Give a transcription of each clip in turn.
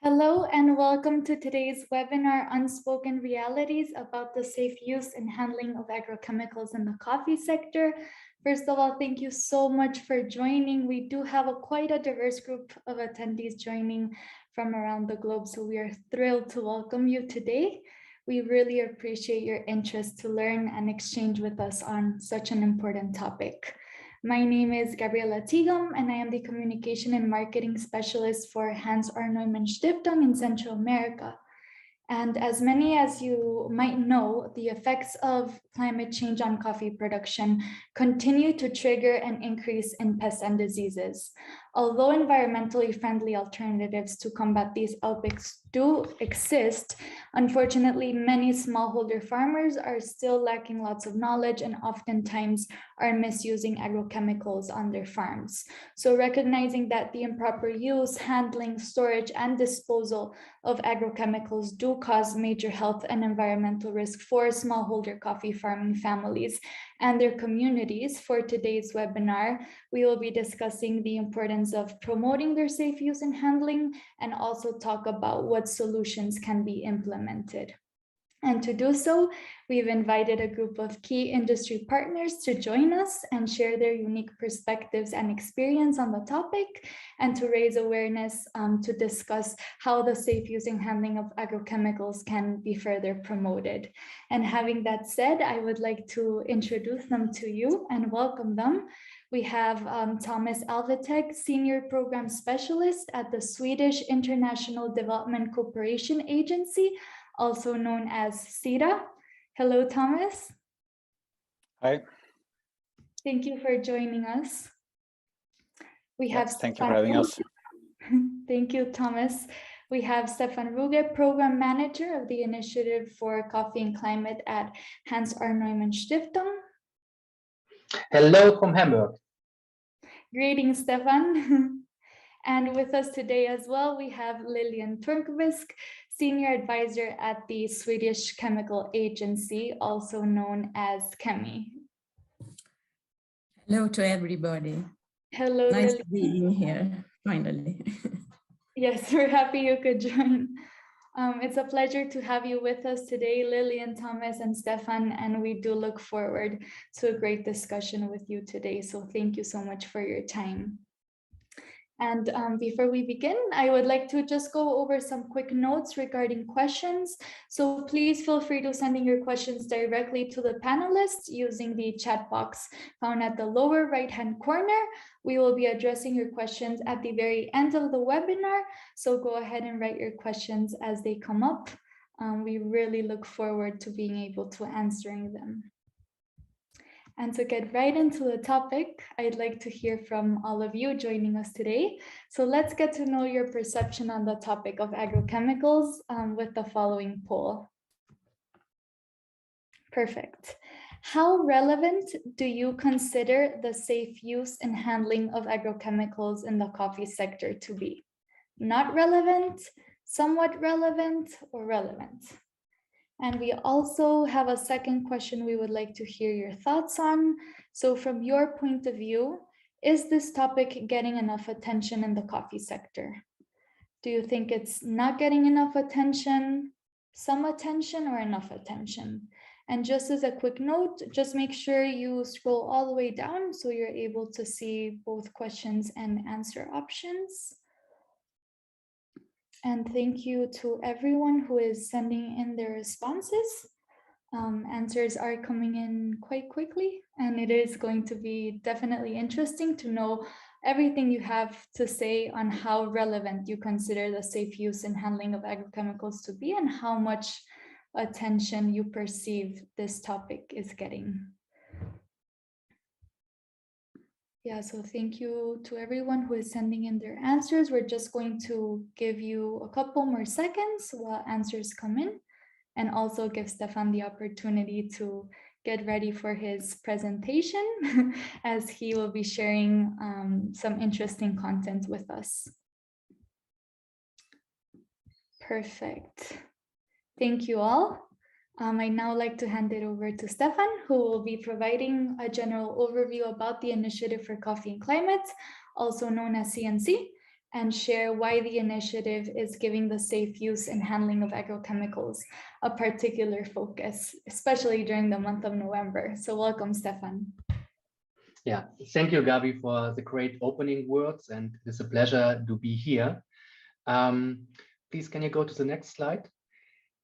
Hello and welcome to today's webinar, Unspoken Realities, about the safe use and handling of agrochemicals in the coffee sector. First of all, thank you so much for joining. We do have quite a diverse group of attendees joining from around the globe, so we are thrilled to welcome you today. We really appreciate your interest to learn and exchange with us on such an important topic. My name is Gabriela Tigam, and I am the Communication and Marketing Specialist for Hans Arnouimann Stiftung in Central America. And as many as you might know, the effects of climate change on coffee production continue to trigger an increase in pests and diseases. Although environmentally friendly alternatives to combat these outbreaks do exist, unfortunately, many smallholder farmers are still lacking lots of knowledge and oftentimes are misusing agrochemicals on their farms. So recognizing that the improper use, handling, storage, and disposal of agrochemicals do cause major health and environmental risk for smallholder coffee farming families and their communities, for today's webinar, we will be discussing the importance of promoting their safe use and handling, and also talk about what solutions can be implemented. And to do so, we've invited a group of key industry partners to join us and share their unique perspectives and experience on the topic, and to raise awareness to discuss how the safe use and handling of agrochemicals can be further promoted. And having that said, I would like to introduce them to you and welcome them. We have Thomas Alveteg, Senior Program Specialist at the Swedish International Development Cooperation Agency, also known as SIDA. Hello, Thomas. Hi. Thank you for joining us. We have thank you for having us. Thank you, Thomas. We have Stefan Ruge, Program Manager of the Initiative for Coffee and Climate at Hans Arnouimann Stiftung. Hello from Hamburg. Greetings, Stefan. And with us today as well, we have Lilian Törnqvist, Senior Advisor at the Swedish Chemicals Agency, also known as KEMI. Hello to everybody. Hello, nice Lilian. to be in here, finally. Yes, we're happy you could join. It's a pleasure to have you with us today, Lilian, Thomas, and Stefan, and we do look forward to a great discussion with you today. So thank you so much for your time. And before we begin, I would like to just go over some quick notes regarding questions. So please feel free to send in your questions directly to the panelists using the chat box found at the lower right-hand corner. We will be addressing your questions at the very end of the webinar. So go ahead and write your questions as they come up. We really look forward to being able to answering them. And to get right into the topic, I'd like to hear from all of you joining us today. So let's get to know your perception on the topic of agrochemicals with the following poll. Perfect. How relevant do you consider the safe use and handling of agrochemicals in the coffee sector to be? Not relevant, somewhat relevant, or relevant? And we also have a second question we would like to hear your thoughts on. So from your point of view, is this topic getting enough attention in the coffee sector? Do you think it's not getting enough attention, some attention, or enough attention? And just as a quick note, just make sure you scroll all the way down so you're able to see both questions and answer options. And thank you to everyone who is sending in their responses. Answers are coming in quite quickly, and it is going to be definitely interesting to know everything you have to say on how relevant you consider the safe use and handling of agrochemicals to be, and how much attention you perceive this topic is getting. Yeah, so thank you to everyone who is sending in their answers. We're just going to give you a couple more seconds while answers come in, and also give Stefan the opportunity to get ready for his presentation as he will be sharing some interesting content with us. Perfect. Thank you all. I'd now like to hand it over to Stefan, who will be providing a general overview about the Initiative for Coffee and Climate, also known as CNC, and share why the initiative is giving the safe use and handling of agrochemicals a particular focus, especially during the month of November. So welcome, Stefan. Yeah, thank you, Gabi, for the great opening words, and it's a pleasure to be here. Please, can you go to the next slide?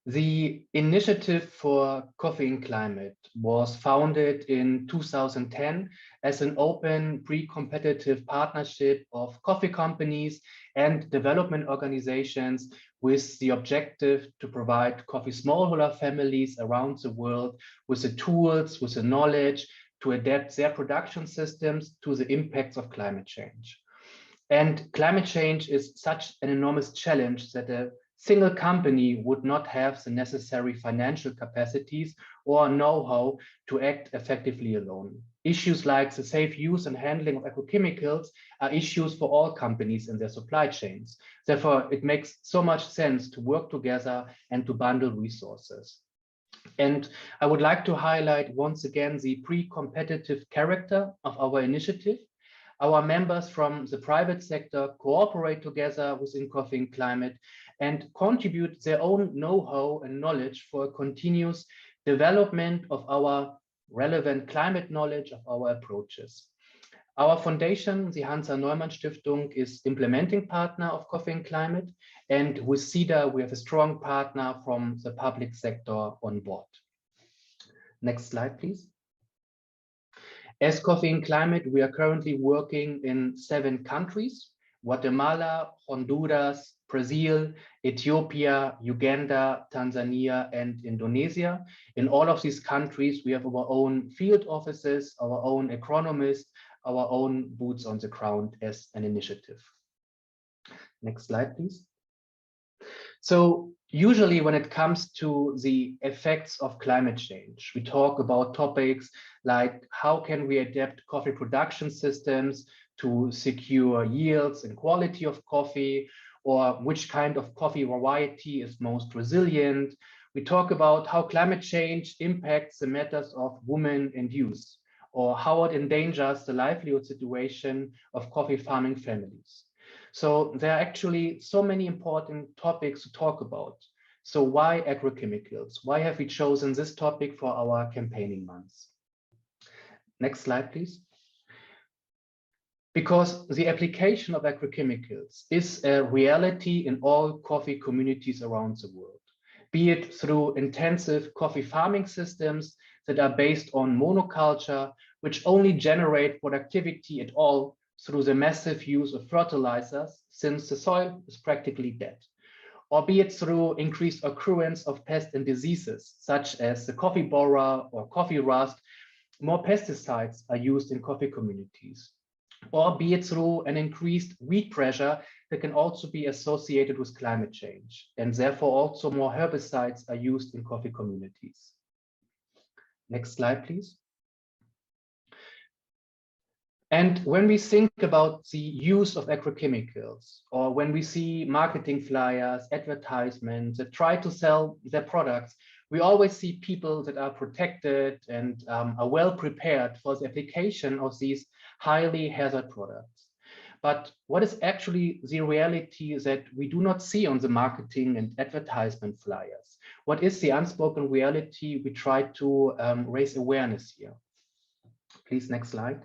The Initiative for Coffee and Climate was founded in 2010 as an open, pre-competitive partnership of coffee companies and development organizations with the objective to provide coffee smallholder families around the world with the tools, with the knowledge to adapt their production systems to the impacts of climate change. And climate change is such an enormous challenge that a single company would not have the necessary financial capacities or know-how to act effectively alone. Issues like the safe use and handling of agrochemicals are issues for all companies in their supply chains. Therefore, it makes so much sense to work together and to bundle resources. And I would like to highlight once again the pre-competitive character of our initiative. Our members from the private sector cooperate together within Coffee and Climate and contribute their own know-how and knowledge for a continuous development of our relevant climate knowledge of our approaches. Our foundation, the Hansa-Neumann Stiftung, is implementing partner of Coffee and Climate, and with SIDA, we have a strong partner from the public sector on board. Next slide, please. As Coffee and Climate, we are currently working in 7 countries: Guatemala, Honduras, Brazil, Ethiopia, Uganda, Tanzania, and Indonesia. In all of these countries, we have our own field offices, our own agronomists, our own boots on the ground as an initiative. Next slide, please. So usually when it comes to the effects of climate change, we talk about topics like how can we adapt coffee production systems to secure yields and quality of coffee, or which kind of coffee variety is most resilient. We talk about how climate change impacts the matters of women and youth, or how it endangers the livelihood situation of coffee farming families. So there are actually so many important topics to talk about. So why agrochemicals? Why have we chosen this topic for our campaigning months? Next slide, please. Because the application of agrochemicals is a reality in all coffee communities around the world, be it through intensive coffee farming systems that are based on monoculture, which only generate productivity at all through the massive use of fertilizers, since the soil is practically dead, or be it through increased occurrence of pests and diseases, such as the coffee borer or coffee rust. More pesticides are used in coffee communities, or be it through an increased weed pressure that can also be associated with climate change, and therefore also more herbicides are used in coffee communities. Next slide, please. And when we think about the use of agrochemicals, or when we see marketing flyers, advertisements that try to sell their products, we always see people that are protected and are well prepared for the application of these highly hazard products. But what is actually the reality that we do not see on the marketing and advertisement flyers? What is the unspoken reality we try to raise awareness here? Please, next slide.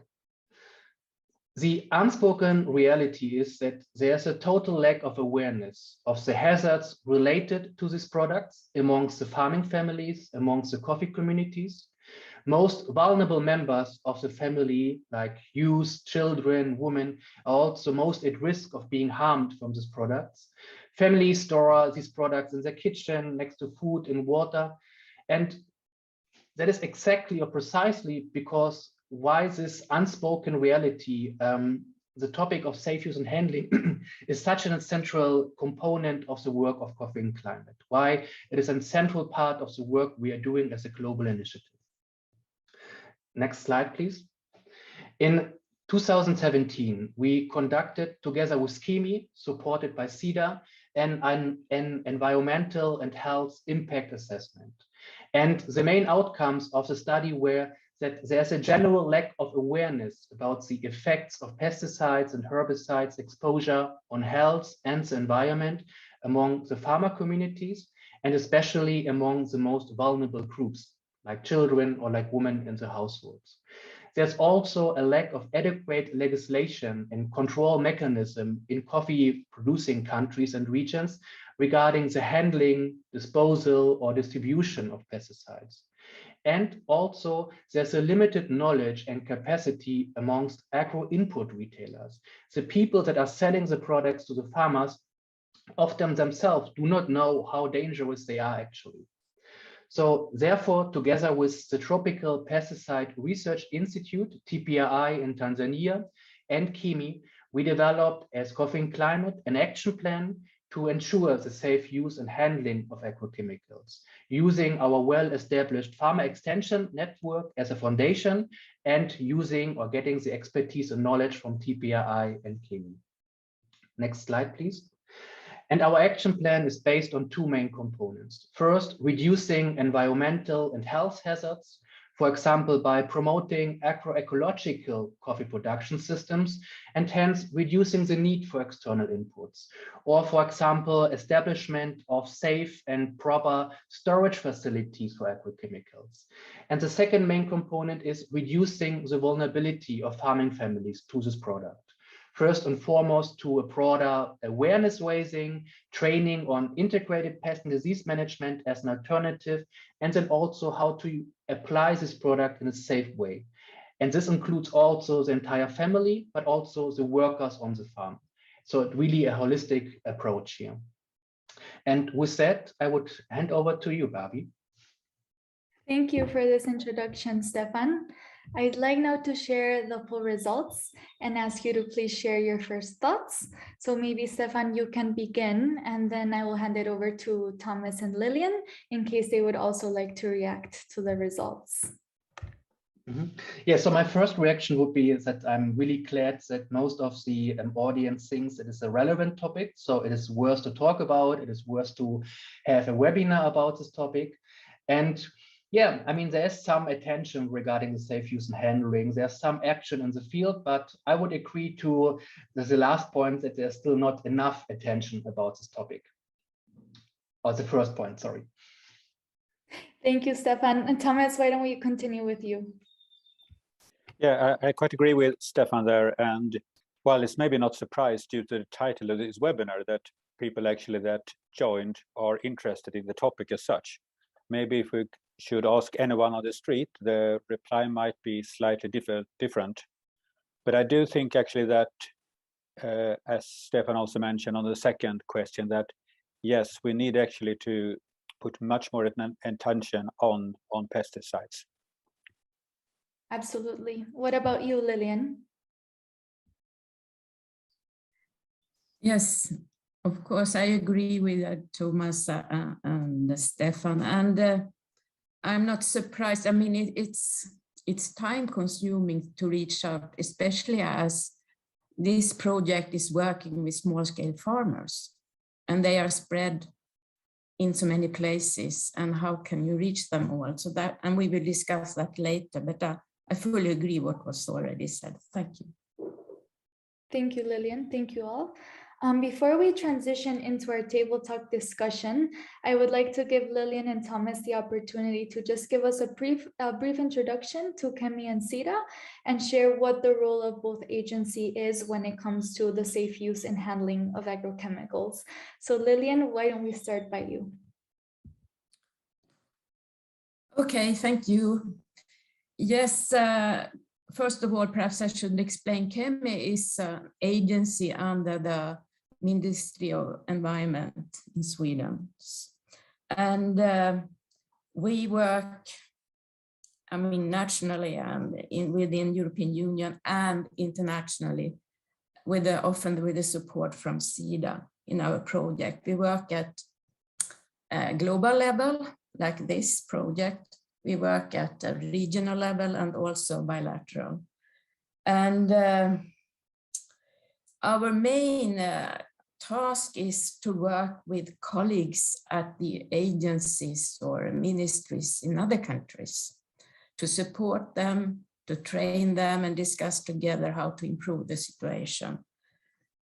The unspoken reality is that there's a total lack of awareness of the hazards related to these products amongst the farming families, amongst the coffee communities. Most vulnerable members of the family, like youth, children, women, are also most at risk of being harmed from these products. Families store these products in their kitchen next to food and water. And that is exactly or precisely because why this unspoken reality, the topic of safe use and handling is such an central component of the work of Coffee and Climate, why it is a central part of the work we are doing as a global initiative. Next slide, please. In 2017, we conducted, together with KEMI, supported by SIDA, an environmental and health impact assessment. And the main outcomes of the study were that there's a general lack of awareness about the effects of pesticides and herbicides exposure on health and the environment among the farmer communities, and especially among the most vulnerable groups, like children or like women in the households. There's also a lack of adequate legislation and control mechanism in coffee producing countries and regions regarding the handling, disposal, or distribution of pesticides. And also there's a limited knowledge and capacity amongst agro input retailers. The people that are selling the products to the farmers often themselves do not know how dangerous they are actually. So therefore, together with the Tropical Pesticide Research Institute, TPRI in Tanzania, and KEMI, we developed as Coffee&Climate an action plan to ensure the safe use and handling of agrochemicals, using our well-established farmer extension network as a foundation and using or getting the expertise and knowledge from TPRI and KEMI. Next slide, please. And our action plan is based on two main components. First, reducing environmental and health hazards, for example, by promoting agroecological coffee production systems and hence reducing the need for external inputs. Or for example, establishment of safe and proper storage facilities for agrochemicals. And the second main component is reducing the vulnerability of farming families to this product. First and foremost, to a broader awareness raising, training on integrated pest and disease management as an alternative, and then also how to apply this product in a safe way. And this includes also the entire family, but also the workers on the farm. So it's really a holistic approach here. And with that, I would hand over to you, Barbie. Thank you for this introduction, Stefan. I'd like now to share the full results and ask you to please share your first thoughts. So maybe Stefan, you can begin, and then I will hand it over to Thomas and Lilian in case they would also like to react to the results. Yeah, so my first reaction would be that I'm really glad that most of the audience thinks it is a relevant topic. So it is worth to talk about, it is worth to have a webinar about this topic. And yeah, I mean, there's some attention regarding the safe use and handling. There's some action in the field, but I would agree to the last point that there's still not enough attention about this topic. Or the first point, sorry. Thank you, Stefan. And Thomas, why don't we continue with you? Yeah, I quite agree with Stefan there. And while it's maybe not surprised due to the title of this webinar that people actually that joined are interested in the topic as such, maybe if we should ask anyone on the street, the reply might be slightly different. But I do think actually that, as Stefan also mentioned on the second question, that yes, we need actually to put much more attention on pesticides. Absolutely. What about you, Lilian? Yes, of course, I agree with Thomas and Stefan. And I'm not surprised. I mean, it's time consuming to reach out, especially as this project is working with small scale farmers and they are spread in so many places. And how can you reach them all? So that, and we will discuss that later, but I fully agree what was already said. Thank you. Thank you, Lilian. Thank you all. Before we transition into our table talk discussion, I would like to give Lilian and Thomas the opportunity to just give us a brief introduction to KEMI and SIDA and share what the role of both agency is when it comes to the safe use and handling of agrochemicals. So Lilian, why don't we start by you? Okay, thank you. Yes, first of all, perhaps I should explain KEMI is an agency under the Ministry of Environment in Sweden. And we work, I mean, nationally and within European Union and internationally, often with the support from SIDA in our project. We work at a global level, like this project. We work at a regional level and also bilateral. And our main task is to work with colleagues at the agencies or ministries in other countries to support them, to train them and discuss together how to improve the situation.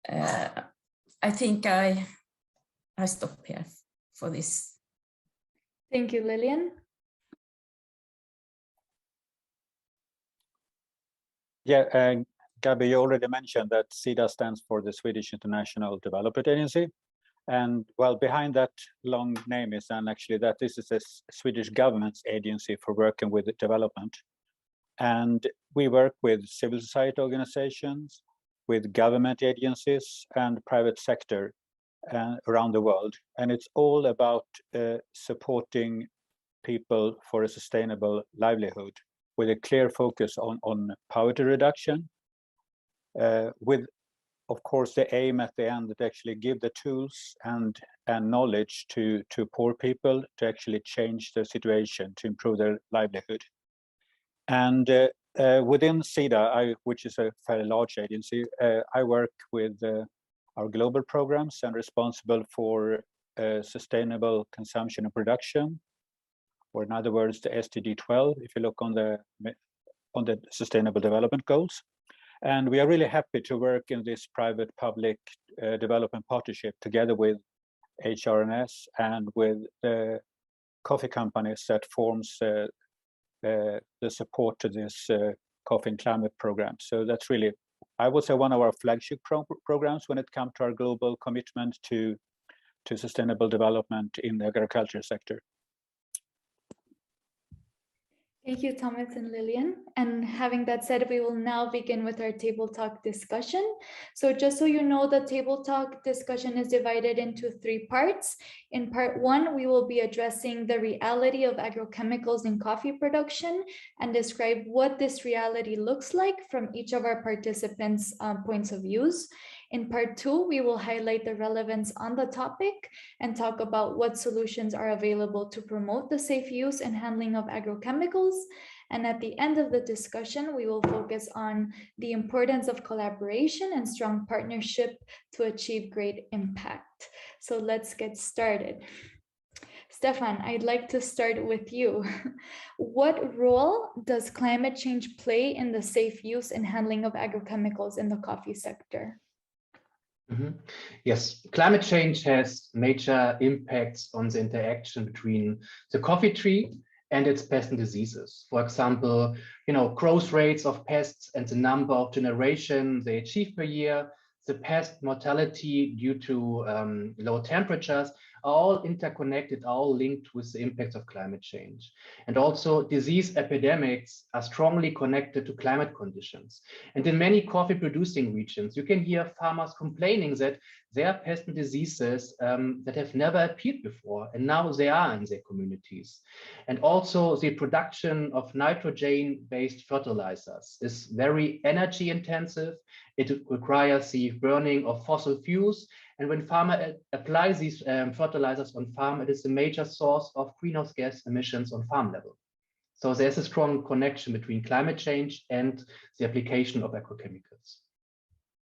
I think I stop here for this. Thank you, Lilian. Yeah, Gabi, you already mentioned that SIDA stands for the Swedish International Development Agency. And well, behind that long name is then actually that this is a Swedish government's agency for working with development. And we work with civil society organizations, with government agencies and private sector around the world. And it's all about supporting people for a sustainable livelihood with a clear focus on poverty reduction, with, of course, the aim at the end that actually give the tools and knowledge to poor people to actually change their situation, to improve their livelihood. And within SIDA, which is a fairly large agency, I work with our global programs and responsible for sustainable consumption and production, or in other words, the SDG 12, if you look on the Sustainable Development Goals. And we are really happy to work in this private-public development partnership together with HRNS and with the coffee companies that forms the support to this coffee and climate program. So that's really, I would say, one of our flagship programs when it comes to our global commitment to sustainable development in the agriculture sector. Thank you, Thomas and Lilian. And having that said, we will now begin with our table talk discussion. So just so you know, the table talk discussion is divided into 3 parts. In part 1, we will be addressing the reality of agrochemicals in coffee production and describe what this reality looks like from each of our participants' points of views. In part 2, we will highlight the relevance on the topic and talk about what solutions are available to promote the safe use and handling of agrochemicals. And at the end of the discussion, we will focus on the importance of collaboration and strong partnership to achieve great impact. So let's get started. Stefan, I'd like to start with you. What role does climate change play in the safe use and handling of agrochemicals in the coffee sector? Yes, climate change has major impacts on the interaction between the coffee tree and its pests and diseases. For example, growth rates of pests and the number of generations they achieve per year, the pest mortality due to low temperatures are all interconnected, all linked with the impacts of climate change. And also disease epidemics are strongly connected to climate conditions. And in many coffee producing regions, you can hear farmers complaining that there are pests and diseases that have never appeared before, and now they are in their communities. And also the production of nitrogen-based fertilizers is very energy intensive. It requires the burning of fossil fuels. And when farmers apply these fertilizers on farm, it is a major source of greenhouse gas emissions on farm level. So there's a strong connection between climate change and the application of agrochemicals.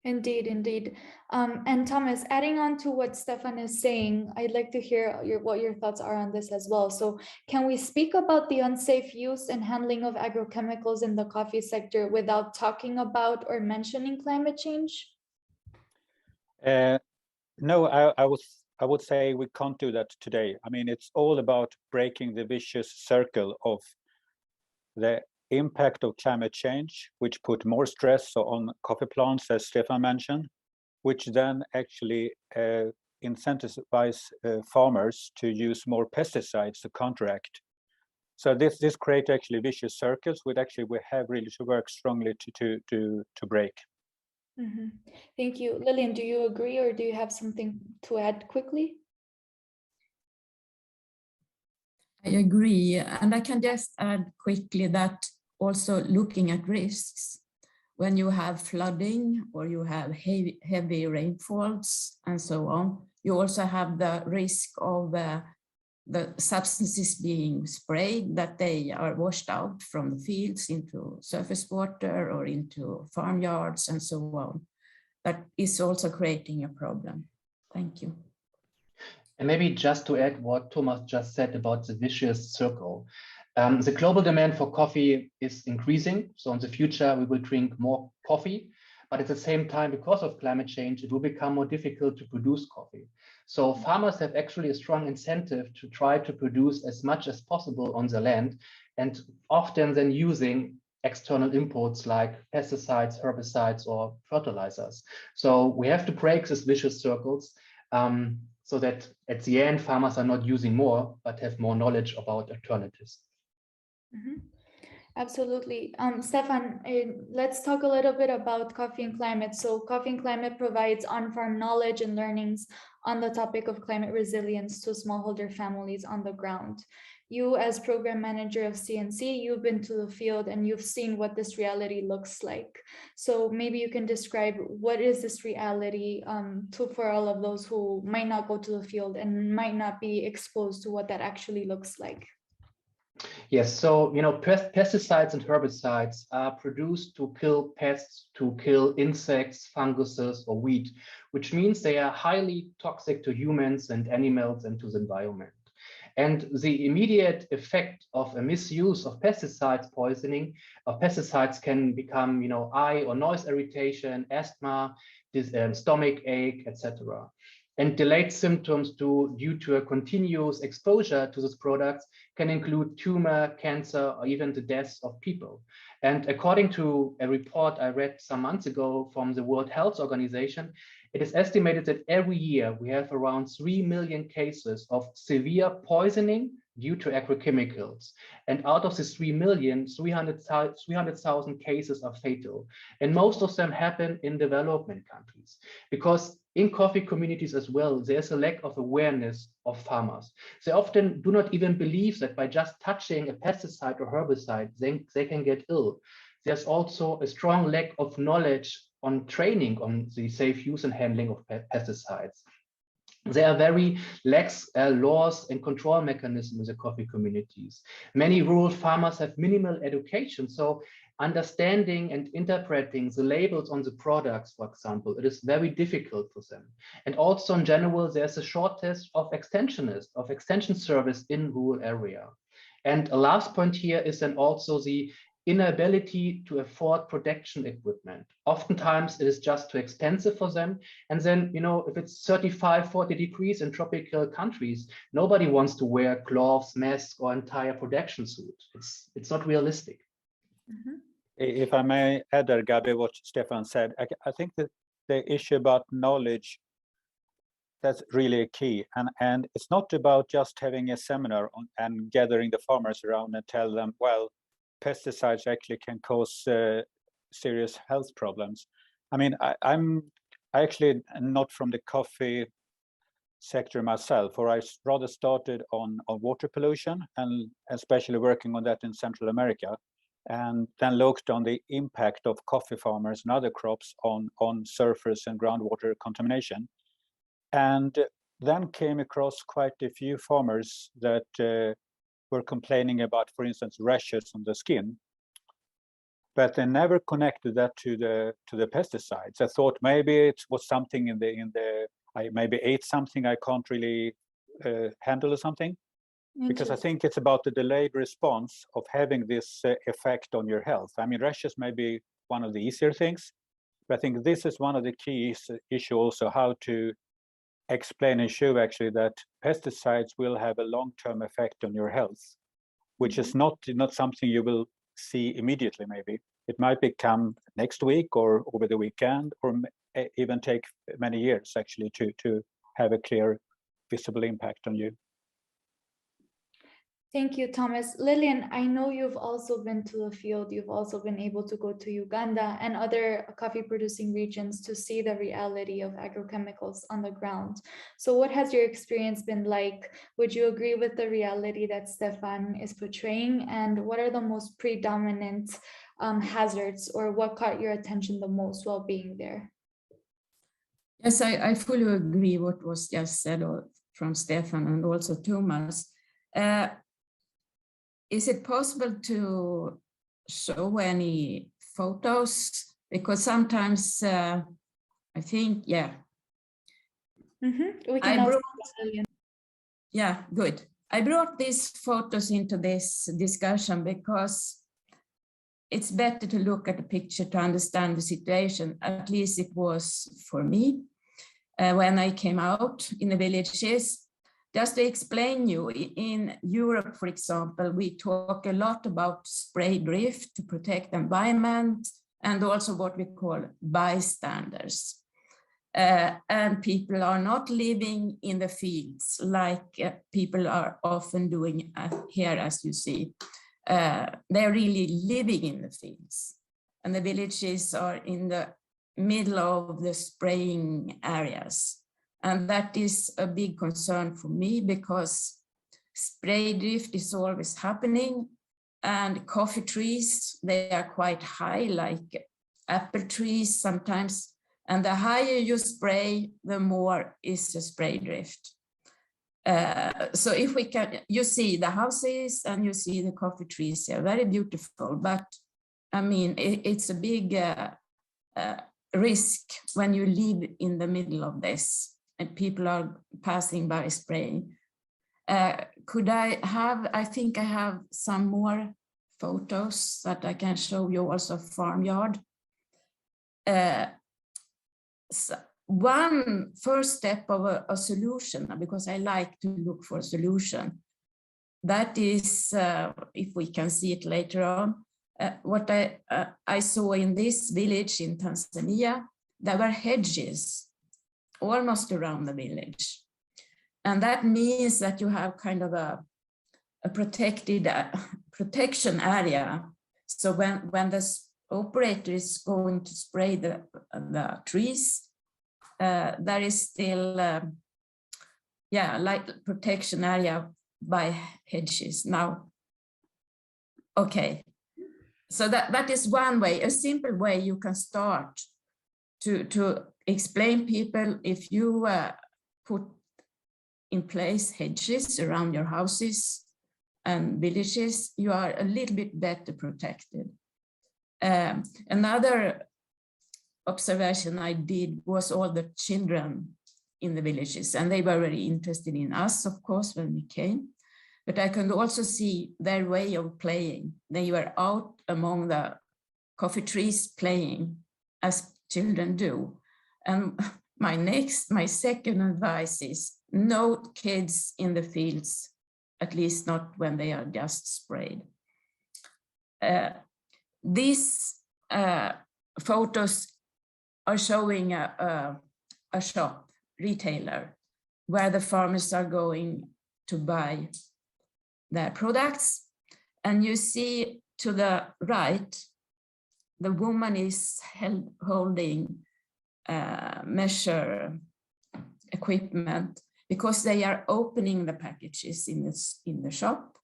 Indeed, indeed. And Thomas, adding on to what Stefan is saying, I'd like to hear what your thoughts are on this as well. So can we speak about the unsafe use and handling of agrochemicals in the coffee sector without talking about or mentioning climate change? No, I would say we can't do that today. I mean, it's all about breaking the vicious circle of the impact of climate change, which put more stress on coffee plants, as Stefan mentioned, which then actually incentivize farmers to use more pesticides to counteract. So this creates actually vicious circles, which actually we have really to work strongly to break. Mm-hmm. Thank you. Lilian, do you agree or do you have something to add quickly? I agree. And I can just add quickly that also looking at risks, when you have flooding or you have heavy rainfalls and so on, you also have the risk of the substances being sprayed, that they are washed out from the fields into surface water or into farmyards and so on. That is also creating a problem. Thank you. And maybe just to add what Thomas just said about the vicious circle. The global demand for coffee is increasing. So in the future, we will drink more coffee. But at the same time, because of climate change, it will become more difficult to produce coffee. So farmers have actually a strong incentive to try to produce as much as possible on the land, and often then using external inputs like pesticides, herbicides, or fertilizers. So we have to break these vicious circles so that at the end, farmers are not using more, but have more knowledge about alternatives. Mm-hmm. Absolutely. Stefan, let's talk a little bit about Coffee and Climate. So Coffee and Climate provides on-farm knowledge and learnings on the topic of climate resilience to smallholder families on the ground. You, as program manager of CNC, you've been to the field and you've seen what this reality looks like. So maybe you can describe what is this reality for all of those who might not go to the field and might not be exposed to what that actually looks like. Yes, so pesticides and herbicides are produced to kill pests, to kill insects, funguses, or weed, which means they are highly toxic to humans and animals and to the environment. And the immediate effect of a misuse of pesticides poisoning of pesticides can become, eye or noise irritation, asthma, stomach ache, etc. And delayed symptoms due to a continuous exposure to these products can include tumor, cancer, or even the deaths of people. And according to a report I read some months ago from the World Health Organization, it is estimated that every year we have around 3 million cases of severe poisoning due to agrochemicals. And out of these 3 million, 300,000 cases are fatal. And most of them happen in development countries, because in coffee communities as well, there's a lack of awareness of farmers. They often do not even believe that by just touching a pesticide or herbicide, they can get ill. There's also a strong lack of knowledge on training on the safe use and handling of pesticides. There are very lax laws and control mechanisms in the coffee communities. Many rural farmers have minimal education, so understanding and interpreting the labels on the products, for example, it is very difficult for them. And also in general, there's a shortage of extensionists, of extension service in rural area. And a last point here is then also the inability to afford protection equipment. Oftentimes it is just too expensive for them. And then, if it's 35, 40 degrees in tropical countries, nobody wants to wear gloves, masks, or entire protection suit. It's not realistic. Mm-hmm. If I may add there, Gabi, what Stefan said, I think that the issue about knowledge, that's really a key. And it's not about just having a seminar and gathering the farmers around and tell them, well, pesticides actually can cause serious health problems. I mean, I'm actually not from the coffee sector myself, or I rather started on water pollution and especially working on that in Central America, and then looked on the impact of coffee farmers and other crops on surface and groundwater contamination. And then came across quite a few farmers that were complaining about, for instance, rashes on the skin, but they never connected that to the pesticides. I thought maybe it was something I maybe ate something I can't really handle or something, because I think it's about the delayed response of having this effect on your health. I mean, rashes may be one of the easier things, but I think this is one of the key issue also, how to explain and show actually that pesticides will have a long-term effect on your health, which is not something you will see immediately. Maybe it might become next week or over the weekend, or even take many years actually to have a clear visible impact on you. Thank you, Thomas. Lilian, I know you've also been to the field. You've also been able to go to Uganda and other coffee producing regions to see the reality of agrochemicals on the ground. So what has your experience been like? Would you agree with the reality that Stefan is portraying? And what are the most predominant hazards, or what caught your attention the most while being there? Yes, I fully agree what was just said from Stefan and also Thomas. Is it possible to show any photos? Because sometimes I think, yeah. Mm-hmm. We can Yeah, good. I brought these photos into this discussion because it's better to look at the picture to understand the situation. At least it was for me when I came out in the villages. Just to explain you, in Europe, for example, we talk a lot about spray drift to protect the environment and also what we call bystanders. And people are not living in the fields like people are often doing here, as you see. They're really living in the fields, and the villages are in the middle of the spraying areas. And that is a big concern for me because spray drift is always happening, and coffee trees, they are quite high, like apple trees sometimes. And the higher you spray, the more is the spray drift. So if we can, you see the houses and you see the coffee trees, they're very beautiful, but I mean, it's a big risk when you live in the middle of this and people are passing by spraying. Could I think I have some more photos that I can show you, also farmyard. So one first step of a solution, because I like to look for a solution, that is, if we can see it later on, what I saw in this village in Tanzania, there were hedges almost around the village. And that means that you have kind of a protected protection area. So when the operator is going to spray the trees, there is still, like protection area by hedges now. Okay, so that is one way, a simple way you can start to explain people. If you put in place hedges around your houses and villages, you are a little bit better protected. Another observation I did was all the children in the villages, and they were very interested in us, of course, when we came, but I could also see their way of playing. They were out among the coffee trees playing, as children do. And my second advice is no kids in the fields, at least not when they are just sprayed. These photos are showing a shop, retailer, where the farmers are going to buy their products. And you see to the right, the woman is holding measure equipment, because they are opening the packages in the shop,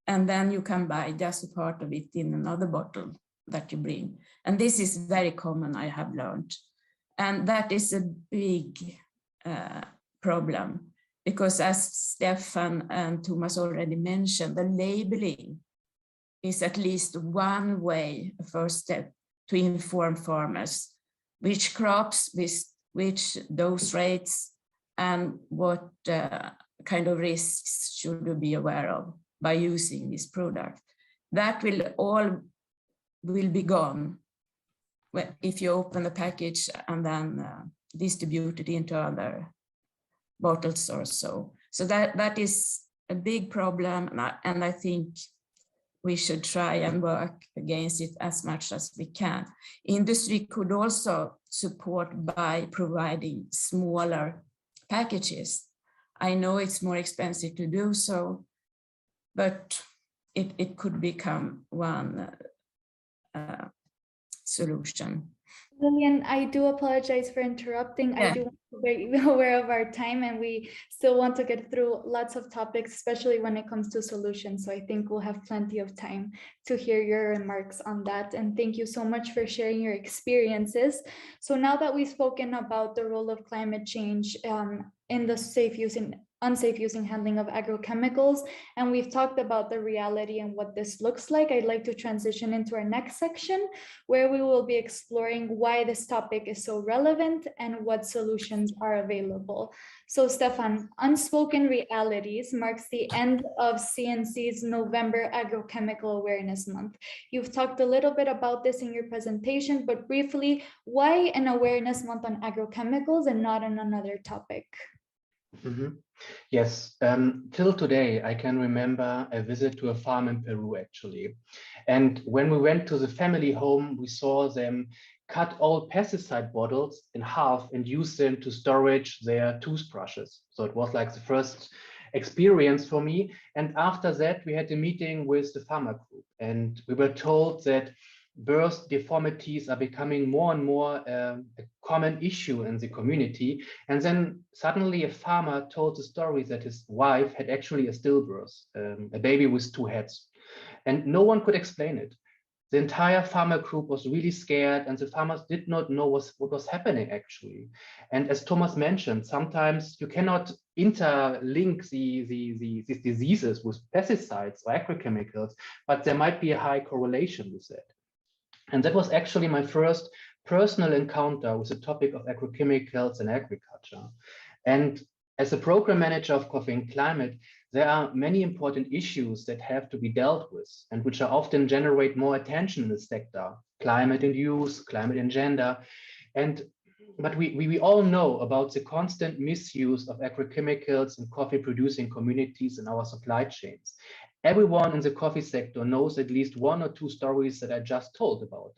and then you can buy just a part of it in another bottle that you bring. And this is very common, I have learned. And that is a big problem, because as Stefan and Thomas already mentioned, the labeling is at least one way, a first step to inform farmers which crops, which dose rates, and what kind of risks should you be aware of by using this product. That will be gone if you open the package and then distribute it into other bottles or so. So that is a big problem, and I think we should try and work against it as much as we can. Industry could also support by providing smaller packages. I know it's more expensive to do so, but it could become one solution. Lilian, I do apologize for interrupting. Yeah. I do want to be aware of our time, and we still want to get through lots of topics, especially when it comes to solutions. So I think we'll have plenty of time to hear your remarks on that. And thank you so much for sharing your experiences. So now that we've spoken about the role of climate change in the safe use and unsafe use and handling of agrochemicals. And we've talked about the reality and what this looks like. I'd like to transition into our next section, where we will be exploring why this topic is so relevant and what solutions are available. So Stefan, Unspoken Realities marks the end of CNC's November Agrochemical Awareness Month. You've talked a little bit about this in your presentation, but briefly, why an awareness month on agrochemicals and not on another topic? Yes, till today, I can remember a visit to a farm in Peru, actually. And when we went to the family home, we saw them cut all pesticide bottles in half and use them to storage their toothbrushes. So it was like the first experience for me. And after that, we had a meeting with the farmer group, and we were told that birth deformities are becoming more and more a common issue in the community. And then suddenly a farmer told the story that his wife had actually a stillbirth, a baby with two heads, and no one could explain it. The entire farmer group was really scared, and the farmers did not know what was happening actually. And as Thomas mentioned, sometimes you cannot interlink these diseases with pesticides or agrochemicals, but there might be a high correlation with that. And that was actually my first personal encounter with the topic of agrochemicals and agriculture. And as a program manager of Coffee and Climate, there are many important issues that have to be dealt with and which are often generate more attention in the sector: climate and use, climate and gender. But we all know about the constant misuse of agrochemicals in coffee producing communities in our supply chains. Everyone in the coffee sector knows at least one or two stories that I just told about.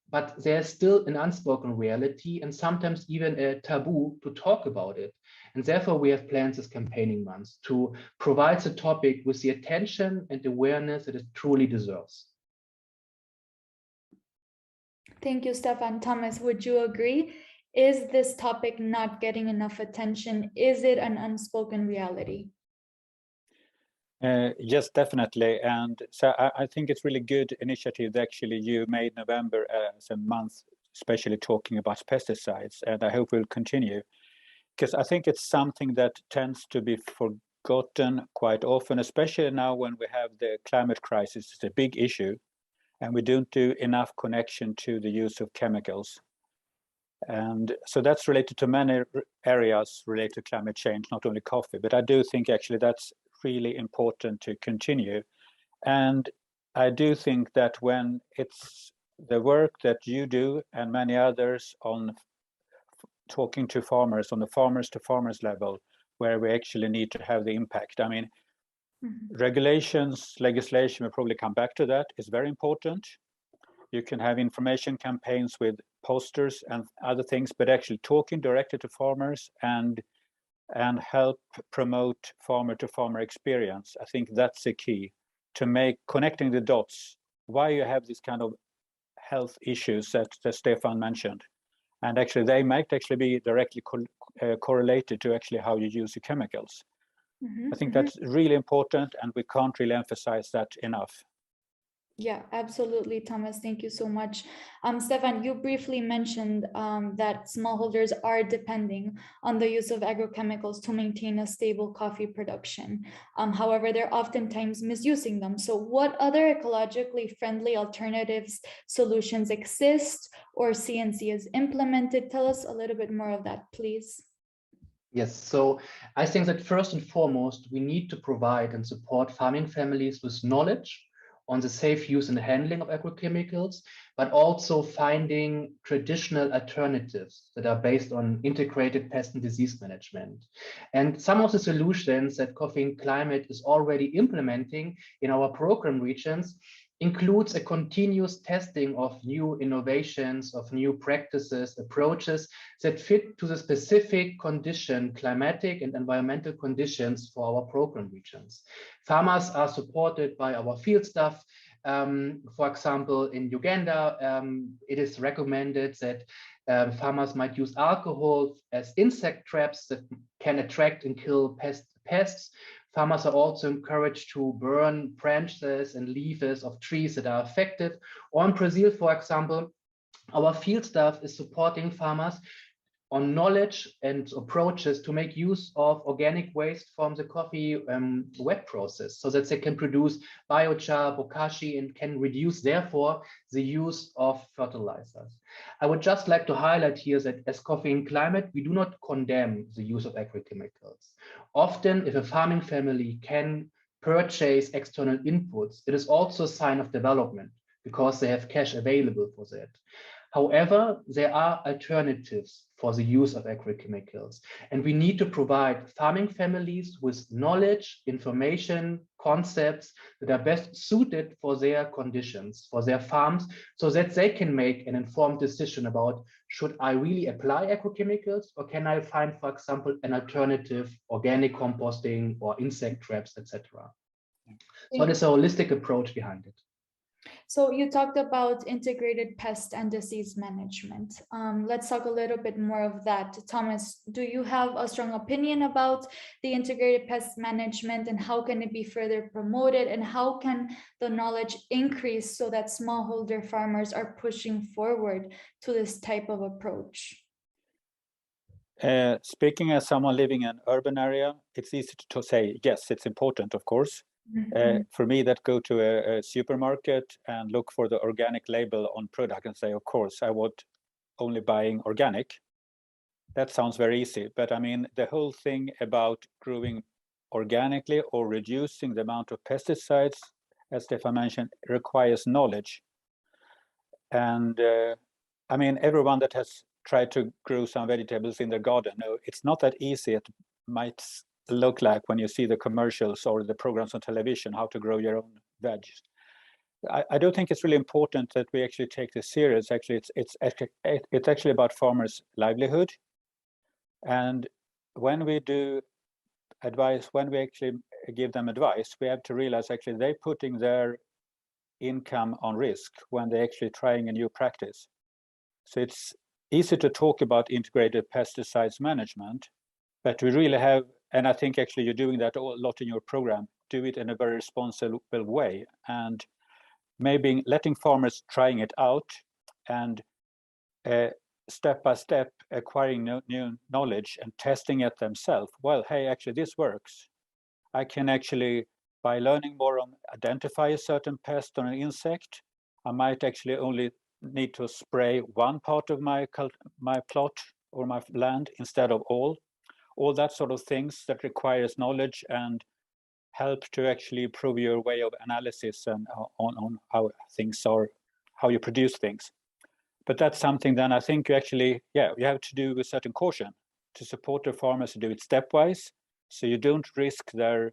But there's still an unspoken reality and sometimes even a taboo to talk about it. And therefore, we have planned this campaigning month to provide the topic with the attention and awareness that it truly deserves. Thank you, Stefan. Thomas, would you agree? Is this topic not getting enough attention? Is it an unspoken reality? Yes, definitely. And so I think it's really good initiative that actually you made November as a month, especially talking about pesticides. And I hope we'll continue, because I think it's something that tends to be forgotten quite often, especially now when we have the climate crisis. It's a big issue, and we don't do enough connection to the use of chemicals. And so that's related to many areas related to climate change, not only coffee, but I do think actually that's really important to continue. And I do think that when it's the work that you do and many others on talking to farmers on the farmers to farmers level, where we actually need to have the impact. I mean, regulations, legislation, we'll probably come back to that, is very important. You can have information campaigns with posters and other things, but actually talking directly to farmers and help promote farmer to farmer experience. I think that's the key to make connecting the dots, why you have this kind of health issues that Stefan mentioned. And actually they might actually be directly correlated to actually how you use your chemicals. I think that's really important, and we can't really emphasize that enough. Yeah, absolutely, Thomas. Thank you so much. Stefan, you briefly mentioned that smallholders are depending on the use of agrochemicals to maintain a stable coffee production. However, they're oftentimes misusing them. So what other ecologically friendly alternatives, solutions exist or CNC has implemented? Tell us a little bit more of that, please. Yes, so I think that first and foremost, we need to provide and support farming families with knowledge on the safe use and handling of agrochemicals, but also finding traditional alternatives that are based on integrated pest and disease management. And some of the solutions that Coffee and Climate is already implementing in our program regions includes a continuous testing of new innovations, of new practices, approaches that fit to the specific condition, climatic and environmental conditions for our program regions. Farmers are supported by our field staff. For example, in Uganda, it is recommended that farmers might use alcohol as insect traps that can attract and kill pests. Farmers are also encouraged to burn branches and leaves of trees that are affected. Or in Brazil, for example, our field staff is supporting farmers on knowledge and approaches to make use of organic waste from the coffee wet process so that they can produce biochar, bokashi, and can reduce, therefore, the use of fertilizers. I would just like to highlight here that as Coffee and Climate, we do not condemn the use of agrochemicals. Often, if a farming family can purchase external inputs, it is also a sign of development because they have cash available for that. However, there are alternatives for the use of agrochemicals, and we need to provide farming families with knowledge, information, concepts that are best suited for their conditions, for their farms, so that they can make an informed decision about, should I really apply agrochemicals, or can I find, for example, an alternative, organic composting or insect traps, etc. So there's a holistic approach behind it. So you talked about integrated pest and disease management. Let's talk a little bit more of that. Thomas, do you have a strong opinion about the integrated pest management, and how can it be further promoted, and how can the knowledge increase so that smallholder farmers are pushing forward to this type of approach? Speaking as someone living in an urban area, it's easy to say, yes, it's important, of course. For me, that go to a supermarket and look for the organic label on product and say, of course, I would only buying organic. That sounds very easy, but I mean, the whole thing about growing organically or reducing the amount of pesticides, as Stefan mentioned, requires knowledge. And I mean, everyone that has tried to grow some vegetables in their garden, no, it's not that easy. It might look like when you see the commercials or the programs on television, how to grow your own veg. I don't think it's really important that we actually take this serious. Actually, it's actually about farmers' livelihood. And when we do advice, when we actually give them advice, we have to realize actually they're putting their income on risk when they're actually trying a new practice. So it's easy to talk about integrated pesticides management, but we really have, and I think actually you're doing that a lot in your program, do it in a very responsible way, and maybe letting farmers trying it out and step by step acquiring new knowledge and testing it themselves. Well, hey, actually this works. I can actually, by learning more on identify a certain pest or an insect, I might actually only need to spray one part of my plot or my land instead of all that sort of things that requires knowledge and help to actually improve your way of analysis and on how things are, how you produce things. But that's something then I think you actually, you have to do with certain caution to support the farmers to do it stepwise, so you don't risk their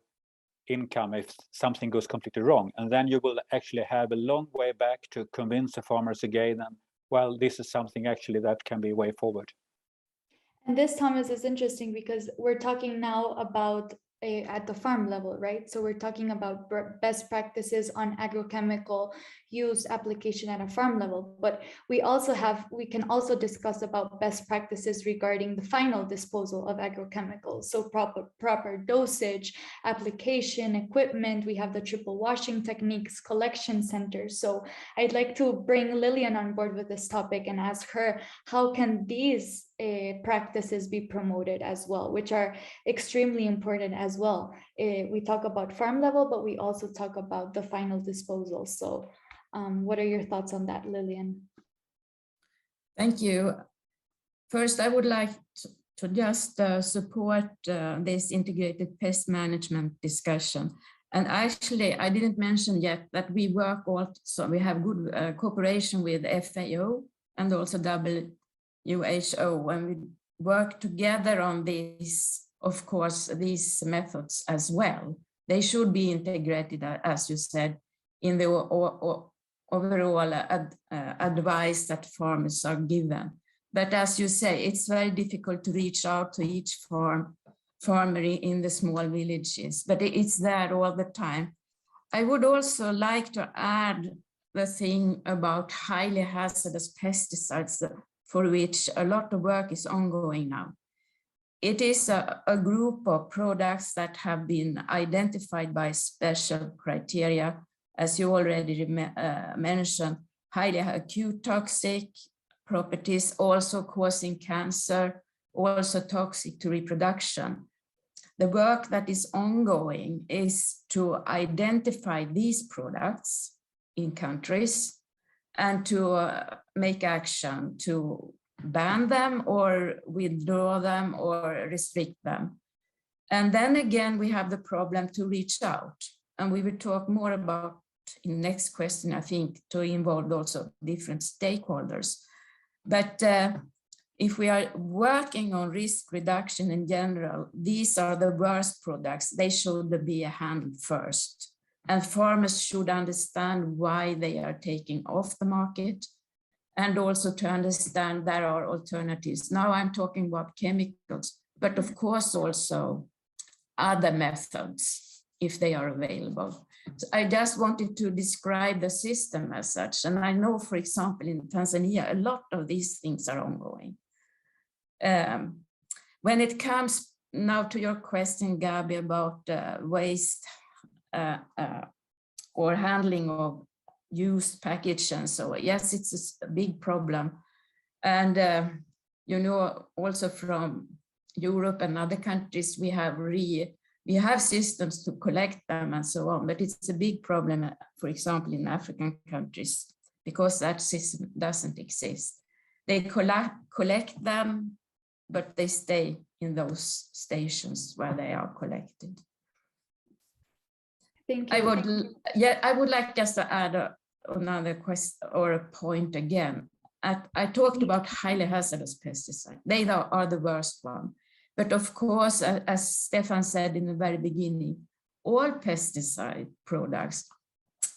income if something goes completely wrong. And then you will actually have a long way back to convince the farmers again, and well, this is something actually that can be a way forward. And this, Thomas, is interesting because we're talking now about at the farm level, right? So we're talking about best practices on agrochemical use application at a farm level, but we can also discuss about best practices regarding the final disposal of agrochemicals. So proper dosage, application, equipment, we have the triple washing techniques, collection centers. So I'd like to bring Lilian on board with this topic and ask her, how can these practices be promoted as well, which are extremely important as well. We talk about farm level, but we also talk about the final disposal. So what are your thoughts on that, Lilian? Thank you. First, I would like to just support this integrated pest management discussion. And actually, I didn't mention yet that we work also, we have good cooperation with FAO and also WHO, and we work together on this, of course, these methods as well. They should be integrated, as you said, in the overall advice that farmers are given. But as you say, it's very difficult to reach out to each farmer in the small villages, but it's there all the time. I would also like to add the thing about highly hazardous pesticides, for which a lot of work is ongoing now. It is a group of products that have been identified by special criteria, as you already mentioned, highly acute toxic properties, also causing cancer, also toxic to reproduction. The work that is ongoing is to identify these products in countries and to make action to ban them or withdraw them or restrict them. And then again, we have the problem to reach out. And we will talk more about in next question, I think, to involve also different stakeholders. But if we are working on risk reduction in general, these are the worst products. They should be handled first. And farmers should understand why they are taking off the market, and also to understand there are alternatives. Now I'm talking about chemicals, but of course also other methods if they are available. So I just wanted to describe the system as such. And I know, for example, in Tanzania, a lot of these things are ongoing. When it comes now to your question, Gabi, about waste or handling of used package and so on, yes, it's a big problem. And you know, also from Europe and other countries, we have systems to collect them and so on, but it's a big problem, for example, in African countries, because that system doesn't exist. They collect them, but they stay in those stations where they are collected. Thank you. I would like just to add another question or a point again. I talked about highly hazardous pesticides. They are the worst one. But of course, as Stefan said in the very beginning, all pesticide products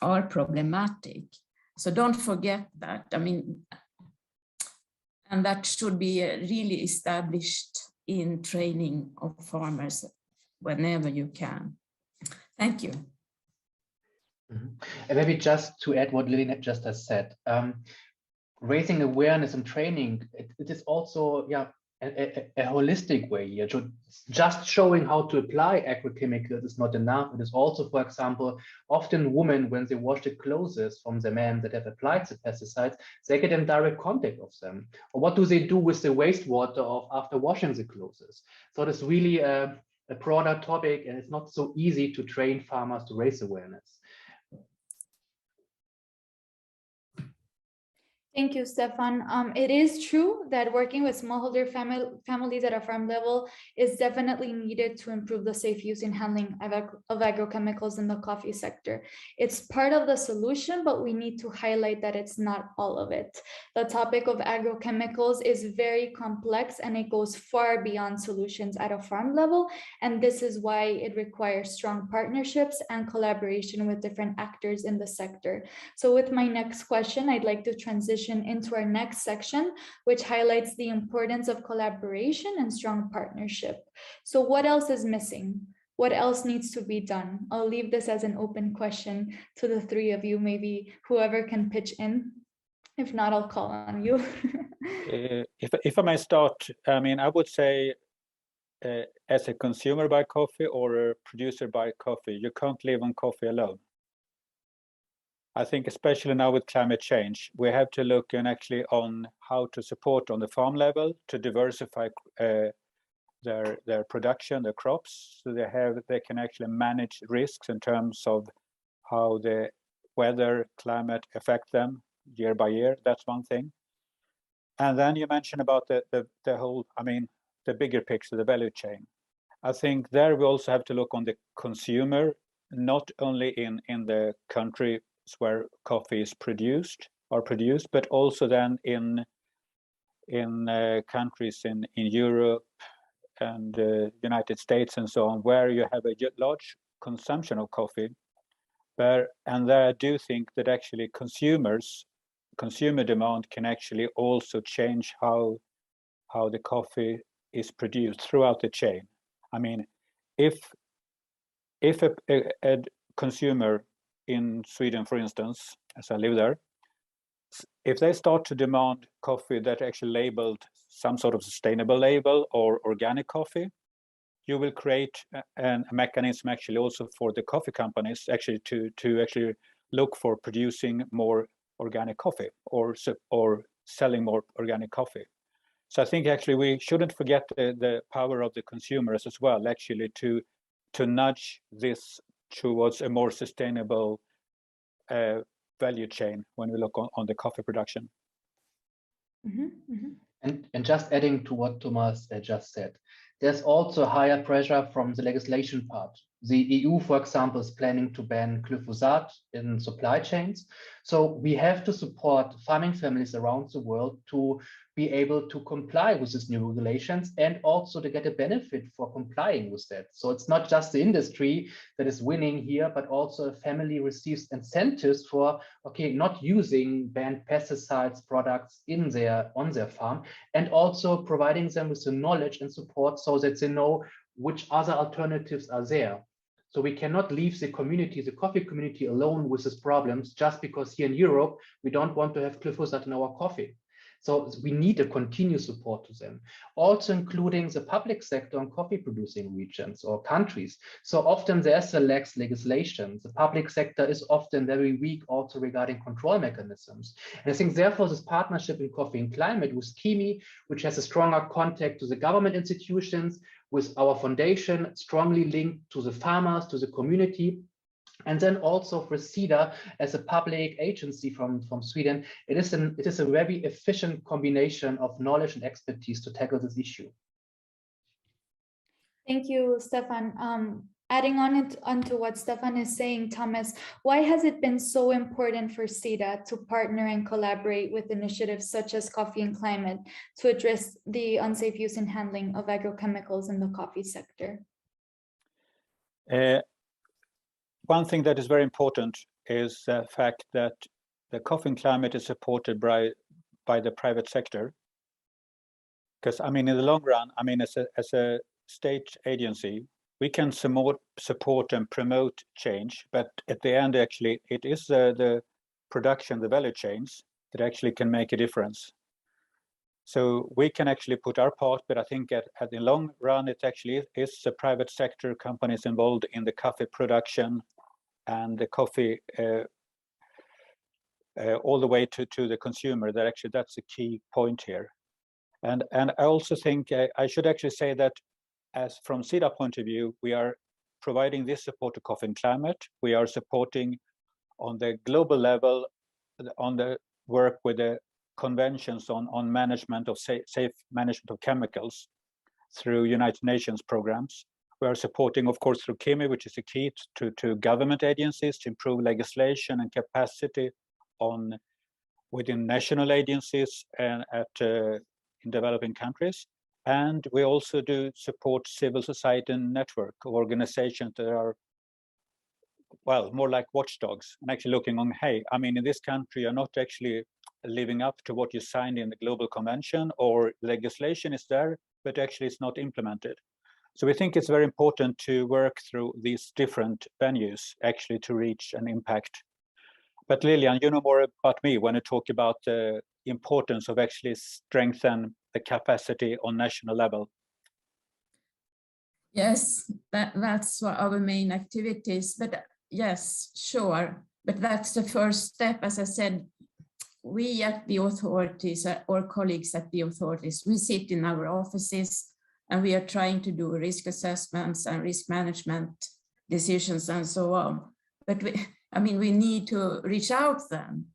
are problematic. So don't forget that. I mean, and that should be really established in training of farmers whenever you can. Thank you. And maybe just to add what Lilian just has said, raising awareness and training, it is also a holistic way here. Just showing how to apply agrochemicals is not enough. It is also, for example, often women, when they wash the clothes from the men that have applied the pesticides, they get in direct contact of them. Or what do they do with the wastewater after washing the clothes? So it's really a broader topic, and it's not so easy to train farmers to raise awareness. Thank you, Stefan. It is true that working with smallholder families at a farm level is definitely needed to improve the safe use and handling of agrochemicals in the coffee sector. It's part of the solution, but we need to highlight that it's not all of it. The topic of agrochemicals is very complex, and it goes far beyond solutions at a farm level. And this is why it requires strong partnerships and collaboration with different actors in the sector. So with my next question, I'd like to transition into our next section, which highlights the importance of collaboration and strong partnership. So what else is missing? What else needs to be done? I'll leave this as an open question to the three of you, maybe whoever can pitch in. If not, I'll call on you. If I may start, I mean, I would say as a consumer by coffee or a producer by coffee, you can't live on coffee alone. I think especially now with climate change, we have to look actually on how to support on the farm level to diversify their production, their crops, so they can actually manage risks in terms of how the weather, climate affect them year by year. That's one thing. And then you mentioned about the whole, I mean, the bigger picture, the value chain. I think there we also have to look on the consumer, not only in the country where coffee is produced, but also then in countries in Europe and United States and so on, where you have a large consumption of coffee. And there I do think that actually consumer demand can actually also change how the coffee is produced throughout the chain. I mean, if a consumer in Sweden, for instance, as I live there, if they start to demand coffee that actually labeled some sort of sustainable label or organic coffee, you will create a mechanism actually also for the coffee companies actually to actually look for producing more organic coffee or selling more organic coffee. So I think actually we shouldn't forget the power of the consumers as well, actually, to nudge this towards a more sustainable value chain when we look on the coffee production. And just adding to what Thomas just said, there's also higher pressure from the legislation part. The EU, for example, is planning to ban glyphosate in supply chains. So we have to support farming families around the world to be able to comply with these new regulations and also to get a benefit for complying with that. So it's not just the industry that is winning here, but also a family receives incentives for, okay, not using banned pesticides products on their farm, and also providing them with the knowledge and support so that they know which other alternatives are there. So we cannot leave the community, the coffee community, alone with these problems just because here in Europe, we don't want to have glyphosate in our coffee. So we need a continuous support to them, also including the public sector and coffee producing regions or countries. So often there's a lax legislation. The public sector is often very weak also regarding control mechanisms. And I think therefore this partnership in coffee and climate with KEMI, which has a stronger contact to the government institutions, with our foundation strongly linked to the farmers, to the community, and then also for SIDA as a public agency from Sweden, it is a very efficient combination of knowledge and expertise to tackle this issue. Thank you, Stefan. Adding onto what Stefan is saying, Thomas, why has it been so important for SIDA to partner and collaborate with initiatives such as Coffee and Climate to address the unsafe use and handling of agrochemicals in the coffee sector? One thing that is very important is the fact that the Coffee and Climate is supported by the private sector. Because I mean, in the long run, I mean, as a state agency, we can support and promote change, but at the end, actually, it is the production, the value chains that actually can make a difference. So we can actually put our part, but I think at the long run, it actually is the private sector companies involved in the coffee production and the coffee all the way to the consumer. That actually that's a key point here. And I also think I should actually say that as from SIDA point of view, we are providing this support to Coffee and Climate. We are supporting on the global level on the work with the conventions on management of safe management of chemicals through United Nations programs. We are supporting, of course, through KEMI, which is a key to government agencies to improve legislation and capacity within national agencies and in developing countries. And we also do support civil society and network of organizations that are, well, more like watchdogs and actually looking on, hey, I mean, in this country, you're not actually living up to what you signed in the global convention, or legislation is there, but actually it's not implemented. So we think it's very important to work through these different venues actually to reach an impact. But Lilian, you know more about me when you talk about the importance of actually strengthen the capacity on national level. Yes, that's our main activities. But yes, sure. But that's the first step. As I said, we at the authorities, or colleagues at the authorities, we sit in our offices and we are trying to do risk assessments and risk management decisions and so on. But we need to reach out then.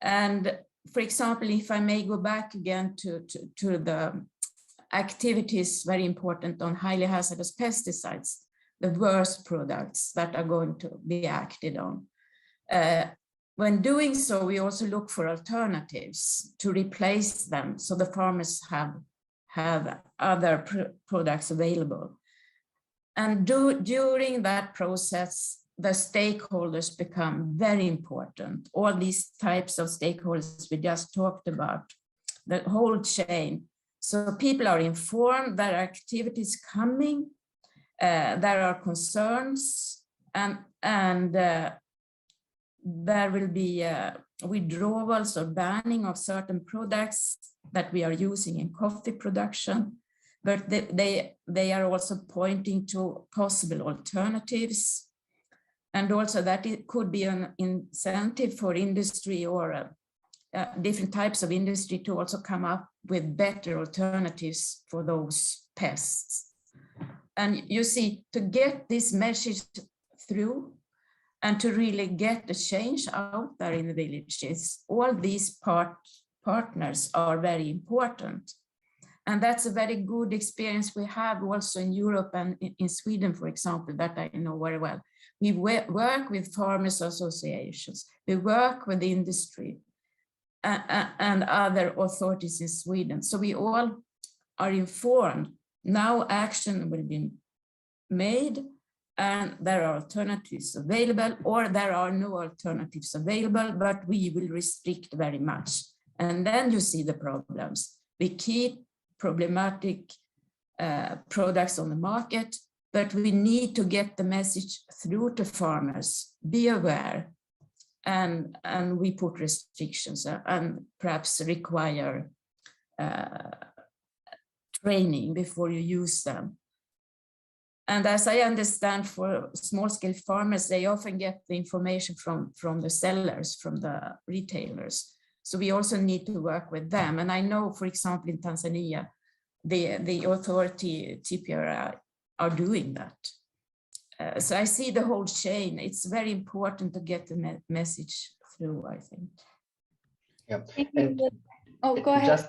And for example, if I may go back again to the activities very important on highly hazardous pesticides, the worst products that are going to be acted on. When doing so, we also look for alternatives to replace them so the farmers have other products available. And during that process, the stakeholders become very important. All these types of stakeholders we just talked about, the whole chain. So people are informed there are activities coming, there are concerns, and there will be withdrawals or banning of certain products that we are using in coffee production. But they are also pointing to possible alternatives. And also that it could be an incentive for industry or different types of industry to also come up with better alternatives for those pests. And you see, to get this message through and to really get the change out there in the villages, all these partners are very important. And that's a very good experience we have also in Europe and in Sweden, for example, that I know very well. We work with farmers associations, we work with the industry and other authorities in Sweden. So we all are informed. Now action will be made and there are alternatives available, or there are no alternatives available, but we will restrict very much. And then you see the problems. We keep problematic products on the market, but we need to get the message through to farmers, be aware, and we put restrictions and perhaps require training before you use them. And as I understand, for small-scale farmers, they often get the information from the sellers, from the retailers. So we also need to work with them. And I know, for example, in Tanzania, the authority, TPRI, are doing that. So I see the whole chain. It's very important to get the message through, I think. Yeah. And go ahead.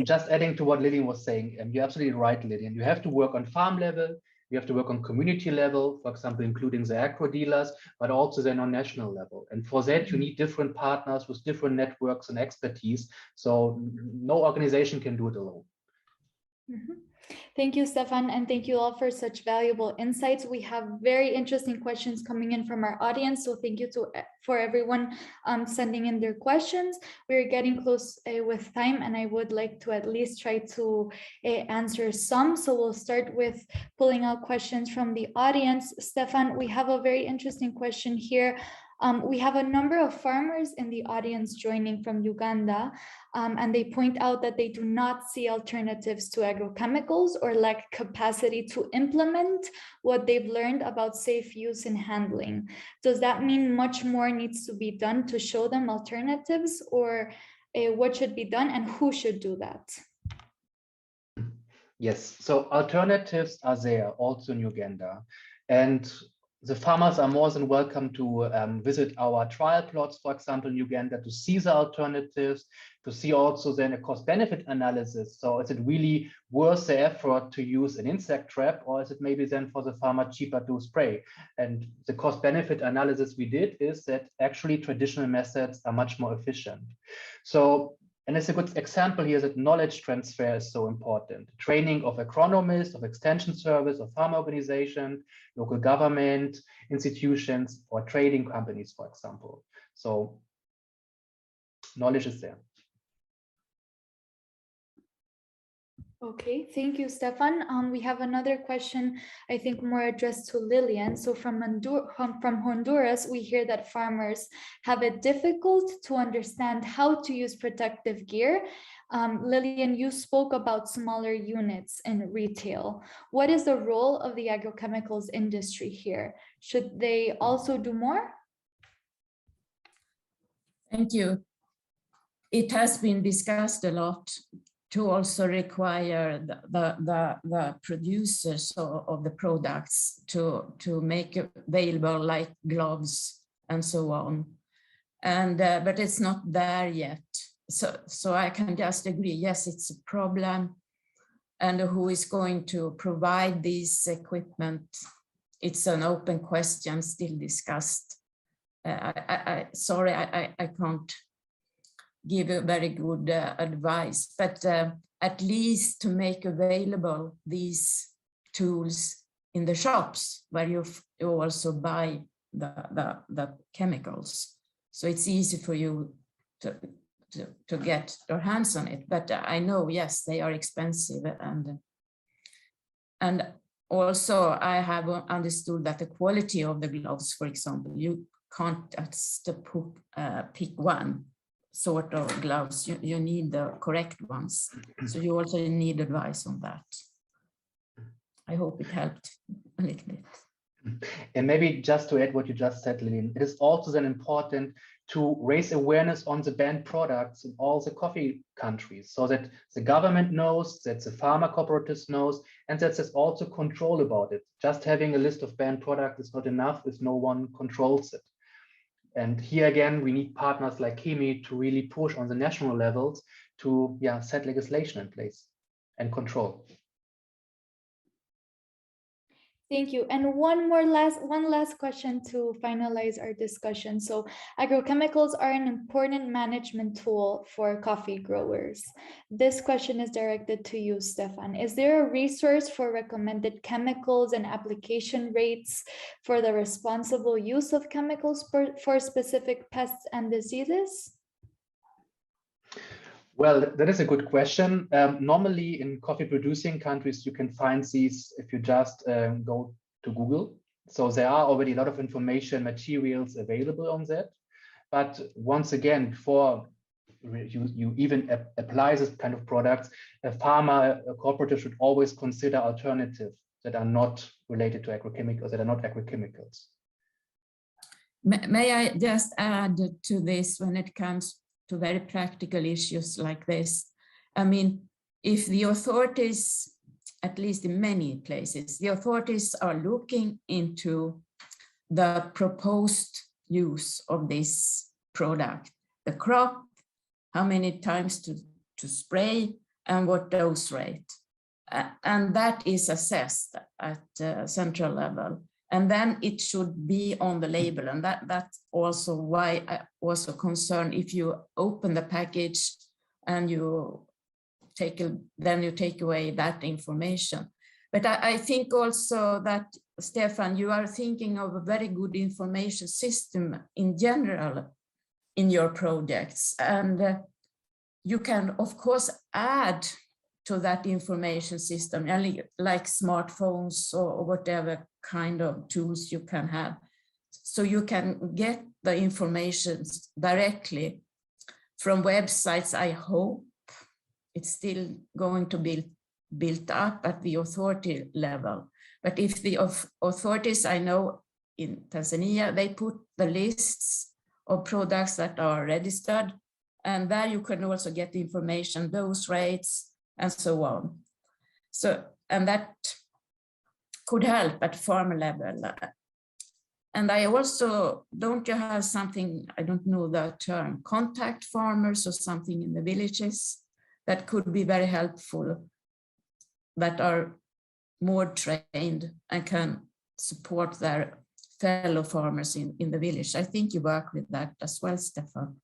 Just adding to what Lilian was saying, you're absolutely right, Lilian. You have to work on farm level. You have to work on community level, for example, including the agro dealers, but also then on national level. And for that, you need different partners with different networks and expertise. So no organization can do it alone. Mm-hmm. Thank you, Stefan, and thank you all for such valuable insights. We have very interesting questions coming in from our audience, so thank you for everyone sending in their questions. We're getting close with time, and I would like to at least try to answer some. So we'll start with pulling out questions from the audience. Stefan, we have a very interesting question here. We have a number of farmers in the audience joining from Uganda, and they point out that they do not see alternatives to agrochemicals or lack capacity to implement what they've learned about safe use and handling. Does that mean much more needs to be done to show them alternatives, or what should be done and who should do that? Yes, so alternatives are there also in Uganda. And the farmers are more than welcome to visit our trial plots, for example, in Uganda, to see the alternatives, to see also then a cost-benefit analysis. So is it really worth the effort to use an insect trap, or is it maybe then for the farmer cheaper to spray? And the cost-benefit analysis we did is that actually traditional methods are much more efficient. So, and it's a good example here that knowledge transfer is so important. Training of agronomists, of extension service, of farm organization, local government, institutions, or trading companies, for example. So knowledge is there. Okay, thank you, Stefan. We have another question, I think more addressed to Lilian. So from Honduras, we hear that farmers have it difficult to understand how to use protective gear. Lilian, you spoke about smaller units in retail. What is the role of the agrochemicals industry here? Should they also do more? Thank you. It has been discussed a lot to also require the producers of the products to make available, like gloves and so on. And but it's not there yet. So I can just agree, yes, it's a problem. And who is going to provide this equipment? It's an open question, still discussed. Sorry, I can't give a very good advice, but at least to make available these tools in the shops where you also buy the chemicals. So it's easy for you to get your hands on it. But I know, yes, they are expensive. And also I have understood that the quality of the gloves, for example, you can't just pick one sort of gloves. You need the correct ones. So you also need advice on that. I hope it helped a little bit. And maybe just to add what you just said, Lilian, it is also then important to raise awareness on the banned products in all the coffee countries, so that the government knows, that the farmer cooperatives knows, and that there's also control about it. Just having a list of banned products is not enough if no one controls it. And here again, we need partners like KEMI to really push on the national levels to set legislation in place and control. Thank you. And one last question to finalize our discussion. So agrochemicals are an important management tool for coffee growers. This question is directed to you, Stefan. Is there a resource for recommended chemicals and application rates for the responsible use of chemicals for specific pests and diseases? Well, that is a good question. Normally in coffee producing countries, you can find these if you just go to Google. So there are already a lot of information materials available on that. But once again, before you even apply this kind of products, a farmer, a cooperative should always consider alternatives that are not related to agrochemicals, that are not agrochemicals. May I just add to this when it comes to very practical issues like this? I mean, if the authorities, at least in many places, the authorities are looking into the proposed use of this product, the crop, how many times to spray, and what dose rate. And that is assessed at central level. And then it should be on the label. And that's also why I also concerned if you open the package and you take away that information. But I think also that, Stefan, you are thinking of a very good information system in general in your projects. And you can, of course, add to that information system, like smartphones or whatever kind of tools you can have. So you can get the information directly from websites. I hope it's still going to be built up at the authority level. But if the authorities, I know in Tanzania, they put the lists of products that are registered, and there you can also get the information, dose rates, and so on. So, and that could help at farm level. And I also, don't you have something, I don't know the term, contact farmers or something in the villages that could be very helpful, that are more trained and can support their fellow farmers in the village? I think you work with that as well, Stefan.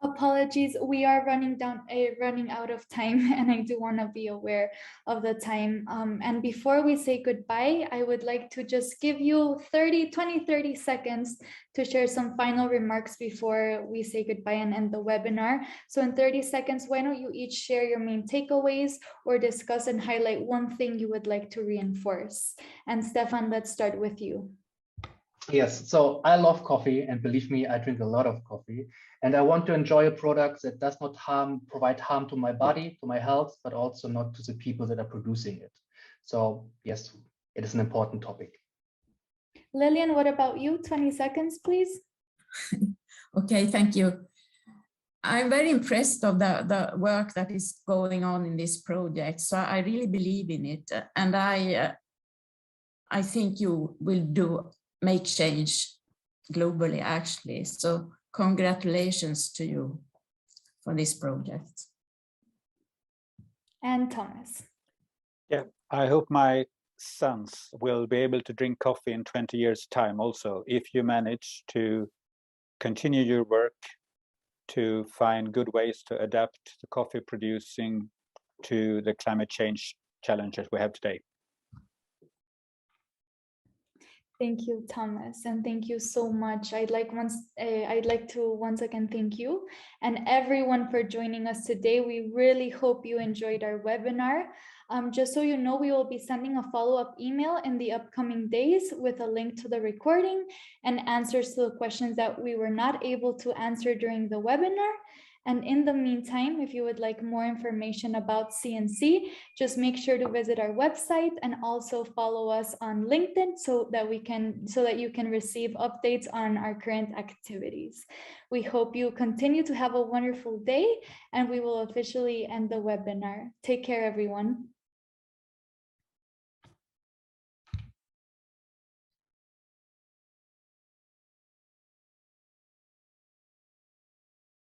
Apologies, we are running out of time, and I do want to be aware of the time. And before we say goodbye, I would like to just give you 30 seconds to share some final remarks before we say goodbye and end the webinar. So in 30 seconds, why don't you each share your main takeaways or discuss and highlight one thing you would like to reinforce? And Stefan, let's start with you. Yes, so I love coffee, and believe me, I drink a lot of coffee, and I want to enjoy a product that does not provide harm to my body, to my health, but also not to the people that are producing it. So yes, it is an important topic. Lilian, what about you? 20 seconds, please. Okay, thank you. I'm very impressed of the work that is going on in this project. So I really believe in it, and I think you will make change globally, actually. So congratulations to you for this project. And Thomas. Yeah, I hope my sons will be able to drink coffee in 20 years' time also, if you manage to continue your work to find good ways to adapt the coffee producing to the climate change challenges we have today. Thank you, Thomas, and thank you so much. I'd like to once again thank you and everyone for joining us today. We really hope you enjoyed our webinar. Just so you know, we will be sending a follow-up email in the upcoming days with a link to the recording and answers to the questions that we were not able to answer during the webinar. And in the meantime, if you would like more information about CNC, just make sure to visit our website and also follow us on LinkedIn so that you can receive updates on our current activities. We hope you continue to have a wonderful day, and we will officially end the webinar. Take care, everyone.